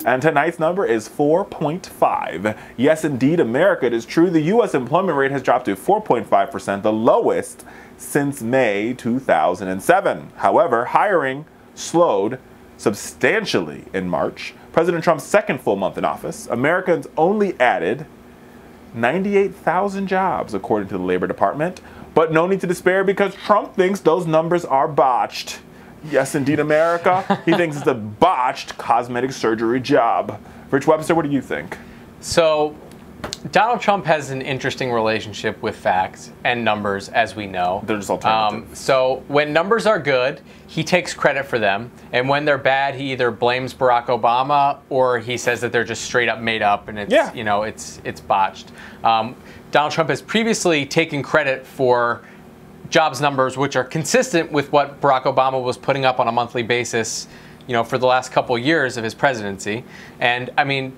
And tonight's number is 4.5. Yes, indeed, America, it is true. The U.S. employment rate has dropped to 4.5%, the lowest since May 2007. However, hiring slowed substantially in March. President Trump's second full month in office, Americans only added 98,000 jobs, according to the Labor Department. But no need to despair because Trump thinks those numbers are botched. Yes, indeed, America. He thinks it's a botched cosmetic surgery job. Rich Webster, what do you think? So, Donald Trump has an interesting relationship with facts and numbers, as we know. They're just alternative. So when numbers are good, he takes credit for them. And when they're bad, he either blames Barack Obama or he says that they're just straight up made up and it's, you know, it's botched. Donald Trump has previously taken credit for jobs numbers which are consistent with what Barack Obama was putting up on a monthly basis, you know, for the last couple years of his presidency. And I mean,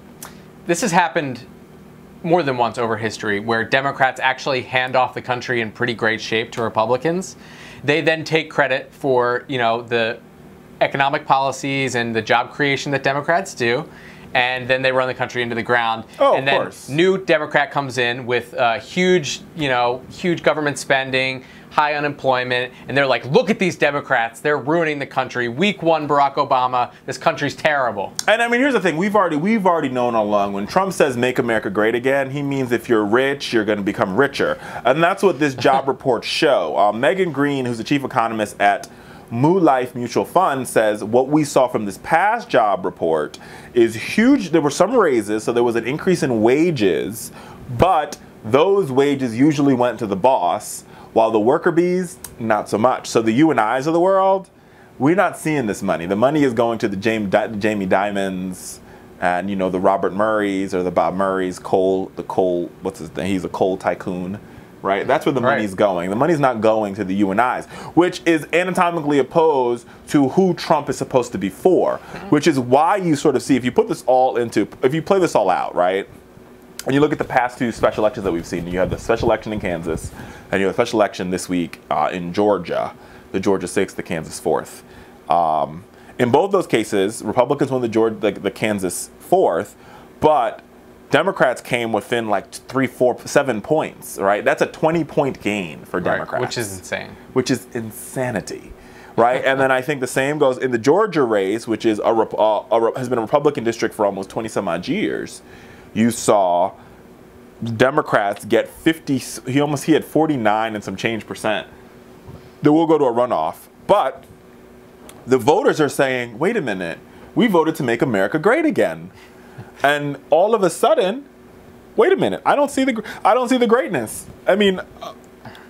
this has happened more than once over history where Democrats actually hand off the country in pretty great shape to Republicans. They then take credit for, you know, the economic policies and the job creation that Democrats do, and then they run the country into the ground. And then new Democrat comes in with huge, you know, huge government spending, high unemployment, and they're like, look at these Democrats, they're ruining the country. Week one, Barack Obama, this country's terrible. And I mean, here's the thing, we've already known all along, when Trump says make America great again, he means if you're rich, you're going to become richer. And that's what this job reports show. Megan Green, who's the chief economist at Mu Life Mutual Fund, says what we saw from this past job report is huge. There were some raises, so there was an increase in wages, but those wages usually went to the boss, while the worker bees, not so much. So the you and I's of the world, we're not seeing this money. The money is going to the Jamie Dimons and, you know, the Robert Murrays or the Bob Murrays, what's his name? He's a coal tycoon, right? That's where the money's going. The money's not going to the you and I's, which is anatomically opposed to who Trump is supposed to be for, which is why you sort of see, if you play this all out, right? When you look at the past two special elections that we've seen, you have the special election in Kansas, and you have a special election this week in Georgia, the Georgia 6th, the Kansas 4th. In both those cases, Republicans won the Kansas 4th, but Democrats came within like 3, 4, 7 points, right? That's a 20-point gain for Democrats. Which is insane. Which is insanity. Right, and then I think the same goes in the Georgia race, which is has been a Republican district for almost 20-some-odd years. You saw Democrats get 50, he had 49 and some change percent. That will go to a runoff. But the voters are saying, wait a minute, we voted to make America great again. And all of a sudden, wait a minute, I don't see the greatness. I mean,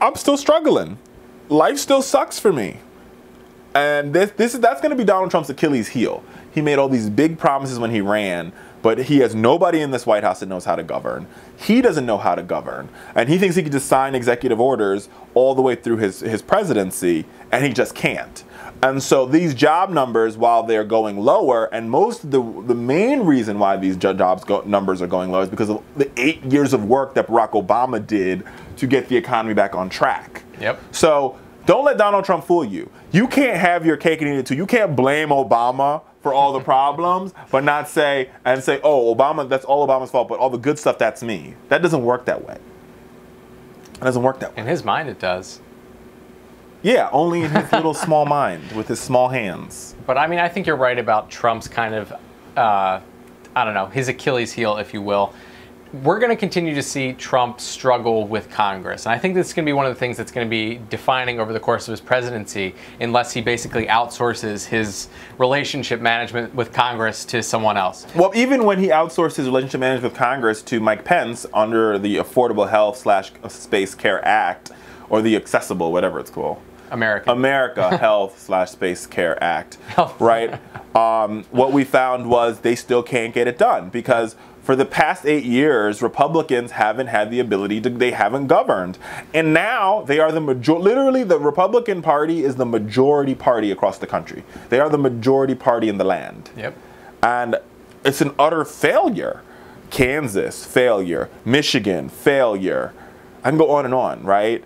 I'm still struggling. Life still sucks for me. And that's going to be Donald Trump's Achilles heel. He made all these big promises when he ran, but he has nobody in this White House that knows how to govern. He doesn't know how to govern. And he thinks he can just sign executive orders all the way through his presidency, and he just can't. And so these job numbers, while they're going lower, and most of the main reason why these numbers are going low is because of the 8 years of work that Barack Obama did to get the economy back on track. Yep. So don't let Donald Trump fool you. You can't have your cake and eat it too. You can't blame Obama for all the problems, but not say, oh, Obama, that's all Obama's fault, but all the good stuff, that's me. That doesn't work that way. It doesn't work that way. In his mind, it does. Yeah, only in his little small mind with his small hands. But I mean, I think you're right about Trump's kind of, I don't know, his Achilles heel, if you will. We're going to continue to see Trump struggle with Congress. And I think this is going to be one of the things that's going to be defining over the course of his presidency, unless he basically outsources his relationship management with Congress to someone else. Well, even when he outsourced his relationship management with Congress to Mike Pence under the Affordable Health/Space Care Act, or the Accessible, whatever it's called. America Health/Space Care Act, right? What we found was they still can't get it done because for the past 8 years, Republicans haven't had the ability to, they haven't governed. And now they are literally the Republican Party is the majority party across the country. They are the majority party in the land. Yep. And it's an utter failure. Kansas, failure. Michigan, failure. I can go on, right?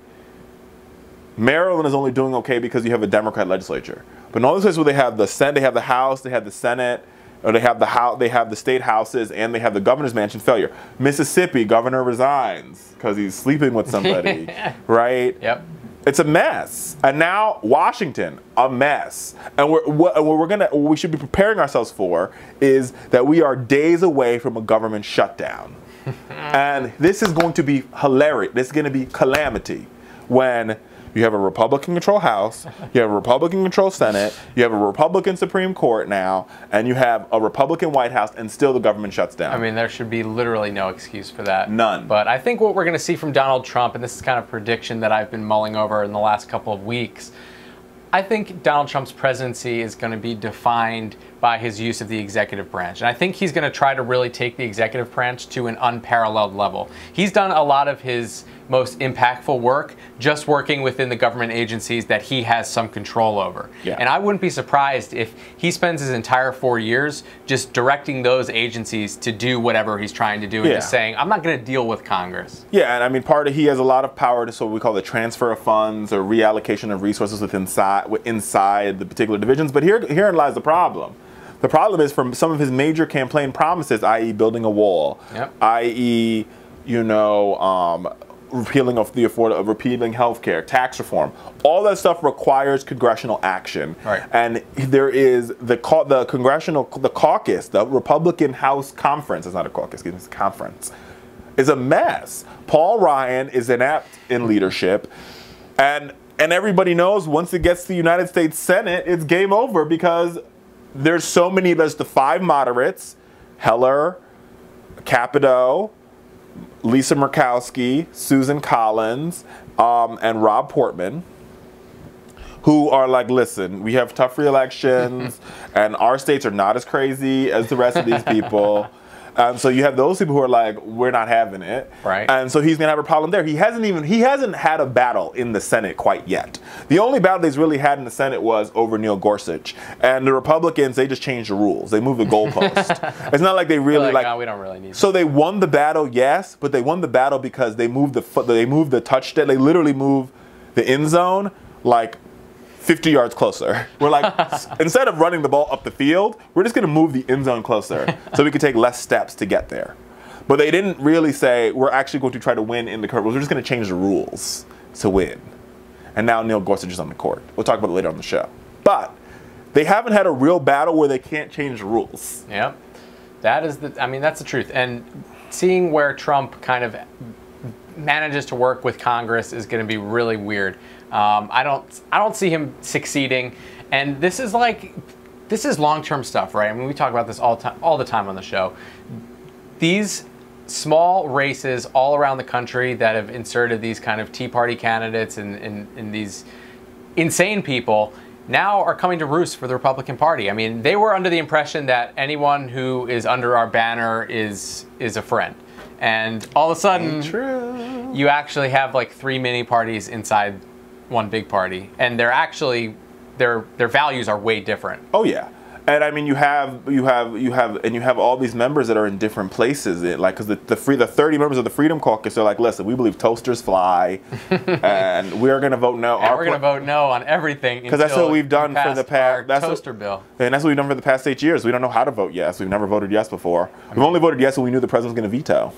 Maryland is only doing okay because you have a Democrat legislature. But in all these places where they have the Senate, they have the House, they have the Senate, Or they have the state houses, and they have the governor's mansion. Failure. Mississippi, governor resigns because he's sleeping with somebody, right? Yep. It's a mess. And now Washington, a mess. And what we should be preparing ourselves for is that we are days away from a government shutdown. And this is going to be hilarious. This is going to be calamity when you have a Republican-controlled House, you have a Republican-controlled Senate, you have a Republican Supreme Court now, and you have a Republican White House, and still the government shuts down. I mean, there should be literally no excuse for that. None. But I think what we're going to see from Donald Trump, and this is kind of a prediction that I've been mulling over in the last couple of weeks, I think Donald Trump's presidency is going to be defined by his use of the executive branch. And I think he's going to try to really take the executive branch to an unparalleled level. He's done a lot of his most impactful work just working within the government agencies that he has some control over. Yeah. And I wouldn't be surprised if he spends his entire 4 years just directing those agencies to do whatever he's trying to do and just saying, I'm not going to deal with Congress. Yeah, and I mean, he has a lot of power to what we call the transfer of funds or reallocation of resources inside the particular divisions. But herein lies the problem. The problem is from some of his major campaign promises, i.e. building a wall, i.e., repealing repealing health care, tax reform. All that stuff requires congressional action. Right. And there is the caucus, the Republican House Conference, it's not a caucus, it's a conference, is a mess. Paul Ryan is inept in leadership, and everybody knows once it gets to the United States Senate, it's game over because there's the 5 moderates, Heller, Capito, Lisa Murkowski, Susan Collins, and Rob Portman, who are like, listen, we have tough re-elections, and our states are not as crazy as the rest of these people. So you have those people who are like, we're not having it. Right. And so he's going to have a problem there. He hasn't had a battle in the Senate quite yet. The only battle he's really had in the Senate was over Neil Gorsuch. And the Republicans, they just changed the rules. They moved the goalpost. It's not like they really no, we don't really need So they won the battle, yes, but they won the battle because they moved the touchdown. They literally moved the end zone like 50 yards closer. We're like, instead of running the ball up the field, we're just going to move the end zone closer so we can take less steps to get there. But they didn't really say, we're actually going to try to win in the current rules. We're just going to change the rules to win. And now Neil Gorsuch is on the court. We'll talk about it later on the show. But they haven't had a real battle where they can't change the rules. Yep. That's the truth. And seeing where Trump kind of manages to work with Congress is going to be really weird. I don't see him succeeding, and this is long-term stuff, right? I mean, we talk about this all the time on the show. These small races all around the country that have inserted these kind of Tea Party candidates and these insane people now are coming to roost for the Republican Party. I mean, they were under the impression that anyone who is under our banner is a friend. And all of a sudden, you actually have like 3 mini parties inside one big party, and they're actually their values are way different. Oh yeah, and I mean you have all these members that are in different places. Because the 30 members of the Freedom Caucus are like, listen, we believe toasters fly, and we're going to vote no. And we're going to vote no on everything because that's what we've done for the past. Toaster bill. And that's what we've done for the past 8 years. We don't know how to vote yes. We've never voted yes before. We've only voted yes when we knew the president was going to veto.